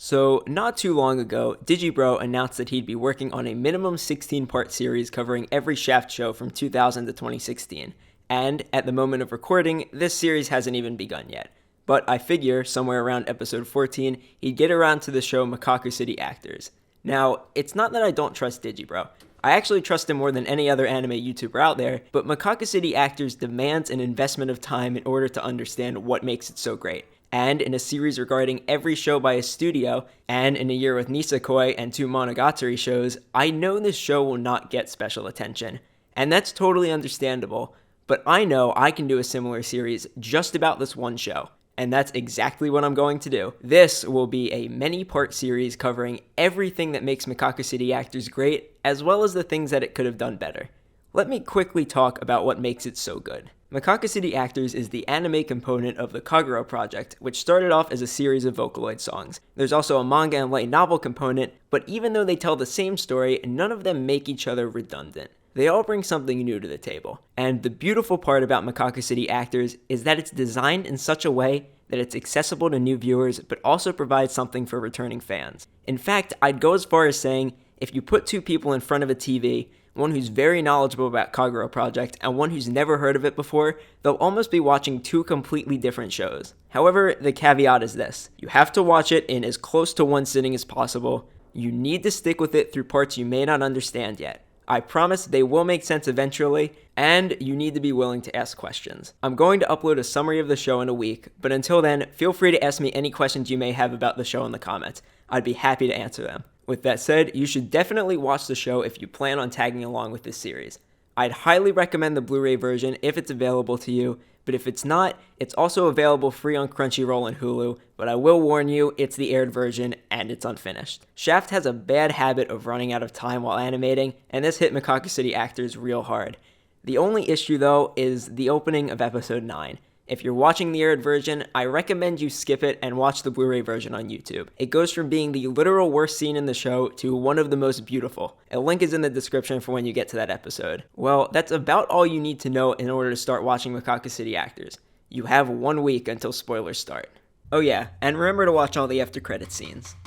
So, not too long ago, Digibro announced that he'd be working on a minimum 16-part series covering every Shaft show from 2000 to 2016. And, at the moment of recording, this series hasn't even begun yet. But I figure, somewhere around episode 14, he'd get around to the show Mekakucity Actors. Now, it's not that I don't trust Digibro. I actually trust him more than any other anime YouTuber out there, but Mekakucity Actors demands an investment of time in order to understand what makes it so great. And in a series regarding every show by a studio, and in a year with Nisekoi and 2 Monogatari shows, I know this show will not get special attention. And that's totally understandable, but I know I can do a similar series just about this one show. And that's exactly what I'm going to do. This will be a many-part series covering everything that makes Mekakucity Actors great, as well as the things that it could have done better. Let me quickly talk about what makes it so good. Mekakucity Actors is the anime component of the Kagura project, which started off as a series of Vocaloid songs. There's also a manga and light novel component, but even though they tell the same story, none of them make each other redundant. They all bring something new to the table. And the beautiful part about Mekakucity Actors is that it's designed in such a way that it's accessible to new viewers, but also provides something for returning fans. In fact, I'd go as far as saying, if you put 2 people in front of a TV, one who's very knowledgeable about Kagura Project and one who's never heard of it before, they'll almost be watching 2 completely different shows. However, the caveat is this: you have to watch it in as close to one sitting as possible. You need to stick with it through parts you may not understand yet. I promise they will make sense eventually, and you need to be willing to ask questions. I'm going to upload a summary of the show in a week, but until then, feel free to ask me any questions you may have about the show in the comments. I'd be happy to answer them. With that said, you should definitely watch the show if you plan on tagging along with this series. I'd highly recommend the Blu-ray version if it's available to you, but if it's not, it's also available free on Crunchyroll and Hulu, but I will warn you, it's the aired version and it's unfinished. Shaft has a bad habit of running out of time while animating, and this hit Mekakucity Actors real hard. The only issue though is the opening of episode 9. If you're watching the aired version, I recommend you skip it and watch the Blu-ray version on YouTube. It goes from being the literal worst scene in the show to one of the most beautiful. A link is in the description for when you get to that episode. Well, that's about all you need to know in order to start watching Mekakucity Actors. You have 1 week until spoilers start. Oh yeah, and remember to watch all the after credits scenes.「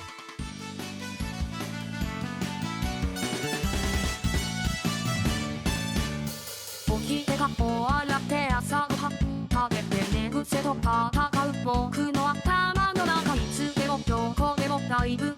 僕の頭の中につけろ今日これもだいぶ